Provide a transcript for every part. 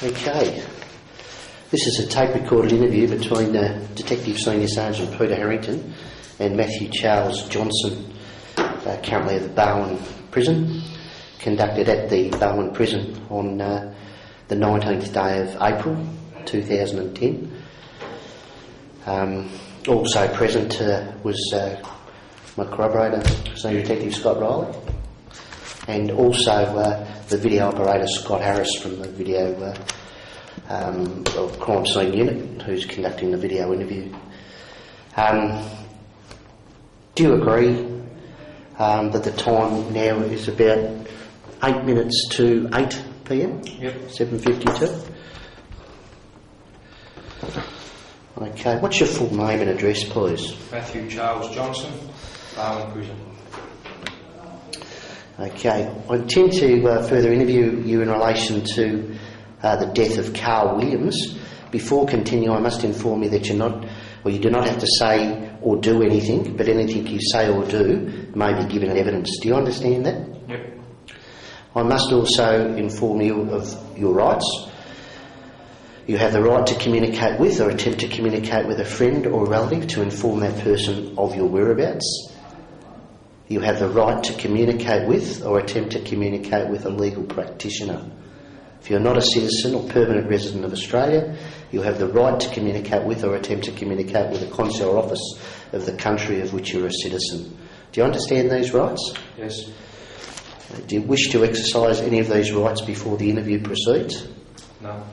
Okay. This is a tape-recorded interview between Detective Senior Sergeant Peter Harrington and Matthew Charles Johnson, currently at the Barwon Prison, conducted at the Barwon Prison on the 19th day of April 2010. Also present was my corroborator, Senior Detective Scott Riley, and also the video operator Scott Harris from the video Crime Scene Unit, who's conducting the video interview. Do you agree that the time now is about 8 minutes to 8 p.m? Yep. 7:52. Okay, what's your full name and address, please? Matthew Charles Johnson, Barwon Prison. Okay, I intend to further interview you in relation to the death of Carl Williams. Before continuing, I must inform you that you do not have to say or do anything, but anything you say or do may be given evidence. Do you understand that? Yep. I must also inform you of your rights. You have the right to communicate with or attempt to communicate with a friend or relative to inform that person of your whereabouts. You have the right to communicate with or attempt to communicate with a legal practitioner. If you're not a citizen or permanent resident of Australia, you have the right to communicate with or attempt to communicate with a consular office of the country of which you're a citizen. Do you understand these rights? Yes. Do you wish to exercise any of these rights before the interview proceeds? No.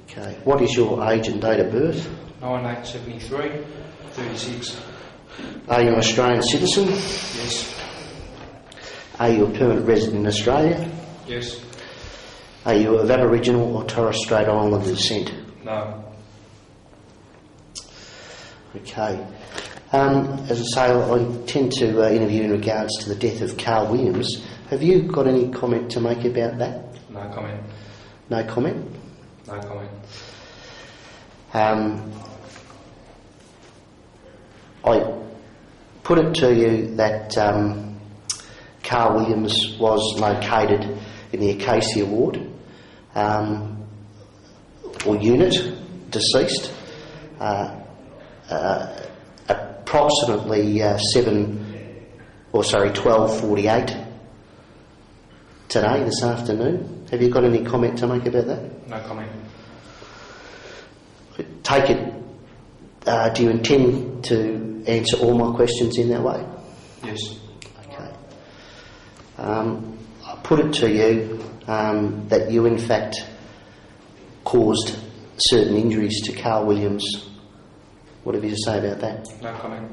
Okay. What is your age and date of birth? 9873, 36. Are you an Australian citizen? Yes. Are you a permanent resident in Australia? Yes. Are you of Aboriginal or Torres Strait Islander descent? No. Okay. As I say, I intend to interview in regards to the death of Carl Williams. Have you got any comment to make about that? No comment. No comment? No comment. I put it to you that Carl Williams was located in the Acacia Ward, or unit, deceased, approximately 12:48 today, this afternoon. Have you got any comment to make about that? No comment. Take it, do you intend to answer all my questions in that way? Yes. Okay. I put it to you that you in fact caused certain injuries to Carl Williams. What have you to say about that? No comment.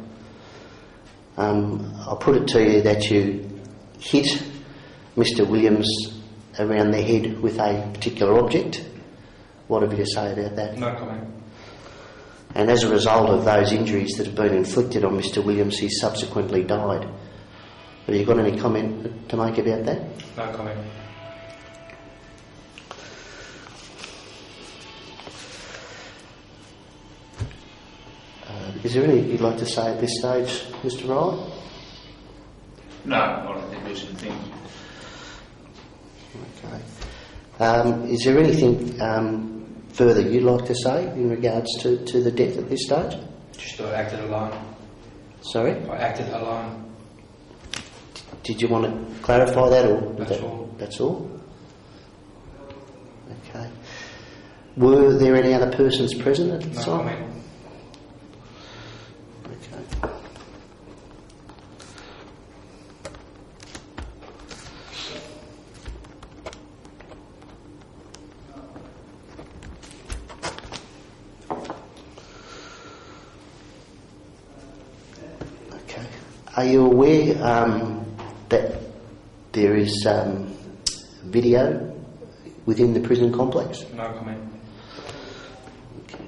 I put it to you that you hit Mr. Williams around the head with a particular object. What have you to say about that? No comment. And as a result of those injuries that have been inflicted on Mr. Williams, he subsequently died. Have you got any comment to make about that? No comment. Is there anything you'd like to say at this stage, Mr. Riley? No, I don't think there's anything. Okay. Is there anything further you'd like to say in regards to the death at this stage? Just I acted alone. Sorry? I acted alone. Did you want to clarify that, or That's all. That's all? Okay. Were there any other persons present at the No time? comment. Okay. Okay. Are you aware that there is video within the prison complex? No comment. Okay.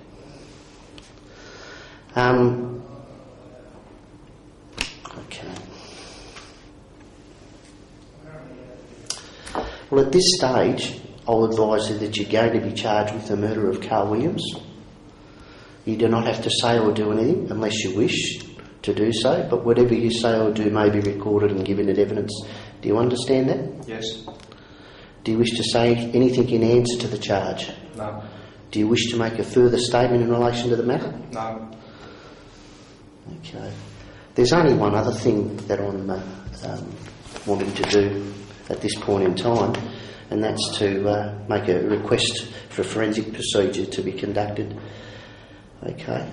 Okay. Well, at this stage, I'll advise you that you're going to be charged with the murder of Carl Williams. You do not have to say or do anything unless you wish to do so, but whatever you say or do may be recorded and given as evidence. Do you understand that? Yes. Do Do you wish to say anything in answer to the charge? No. Do you wish to make a further statement in relation to the matter? No. Okay. There's only one other thing that I'm wanting to do at this point in time, and that's to make a request for a forensic procedure to be conducted. Okay.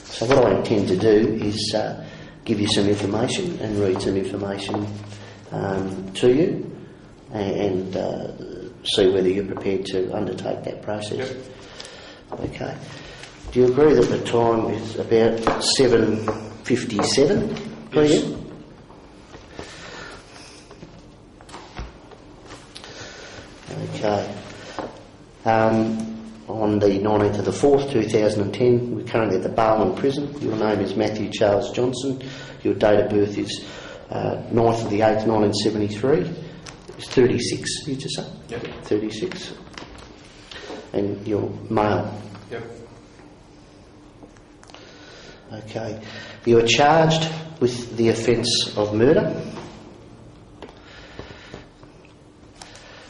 So what I intend to do is give you some information and read some information to you and see whether you're prepared to undertake that process. Yep. Okay. Do you agree that the time is about 7:57 p.m? Yes. Okay. On the 19th of the 4th, 2010, we're currently at the Barwon Prison. Your name is Matthew Charles Johnson. Your date of birth is 9th of the 8th, 1973. It's 36, you just say? Yep. 36. And you're male. Yep. Okay. You are charged with the offence of murder.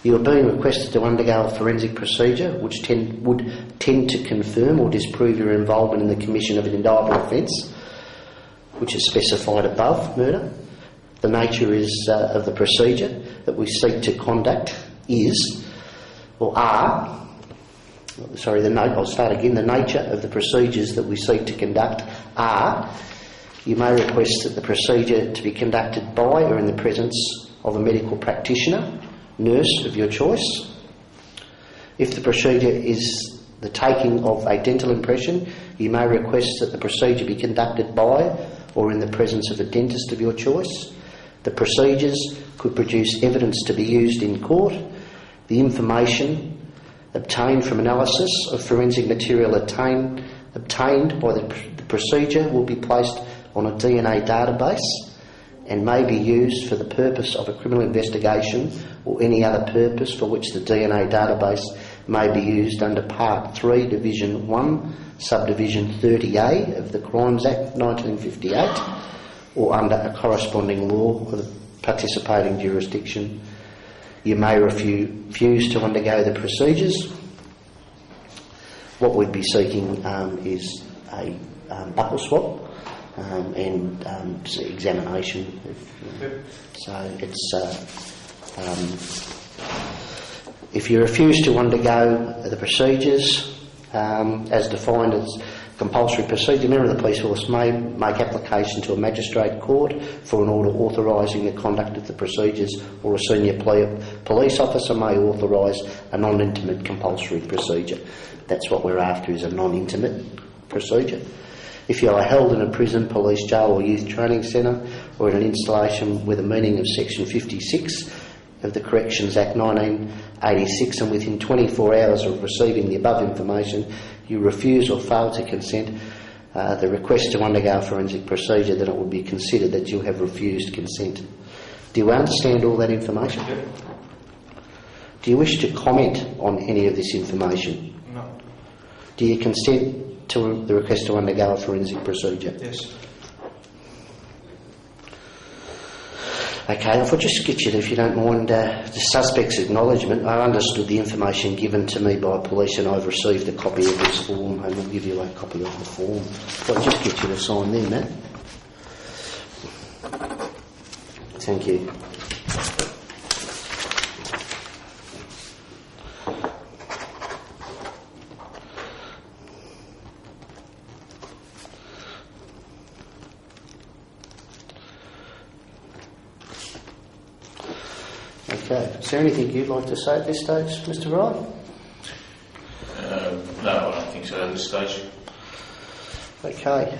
You are being requested to undergo a forensic procedure which would tend to confirm or disprove your involvement in the commission of an indictable offence, which is specified above, murder. The nature of the procedure that we seek to conduct I'll start again. The nature of the procedures that we seek to conduct are: you may request that the procedure to be conducted by or in the presence of a medical practitioner, nurse of your choice. If the procedure is the taking of a dental impression, you may request that the procedure be conducted by or in the presence of a dentist of your choice. The procedures could produce evidence to be used in court. The information obtained from analysis of forensic material obtained by the procedure will be placed on a DNA database and may be used for the purpose of a criminal investigation or any other purpose for which the DNA database may be used under Part 3, Division 1, Subdivision 30A of the Crimes Act 1958 or under a corresponding law of the participating jurisdiction. You may refuse to undergo the procedures. What we'd be seeking is a buccal swab and examination. So it's if you refuse to undergo the procedures as defined as compulsory procedure, a member of the police force may make application to a magistrate court for an order authorising the conduct of the procedures, or a senior police officer may authorise a non-intimate compulsory procedure. That's what we're after, is a non-intimate procedure. If you are held in a prison, police jail or youth training centre or in an installation with a meaning of Section 56 of the Corrections Act 1986 and within 24 hours of receiving the above information, you refuse or fail to consent the request to undergo a forensic procedure, then it will be considered that you have refused consent. Do you understand all that information? Yep. Do you wish to comment on any of this information? No. Do you consent to the request to undergo a forensic procedure? Yes. Okay, if I just get you, if you don't mind, the suspect's acknowledgement. I understood the information given to me by police and I've received a copy of this form and we'll give you a copy of the form. If I just get you to sign there, Matt. Thank you. Okay. Is there anything you'd like to say at this stage, Mr. Wright? No, I don't think so at this stage. Okay.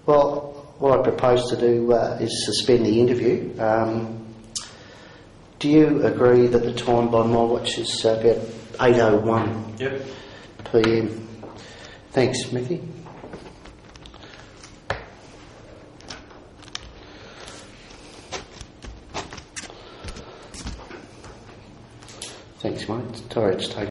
Well, what I propose to do is suspend the interview. Do you agree that the time by my watch is about 8:01 Yep. p.m? Thanks, Mickey. Thanks, mate. Sorry it's taken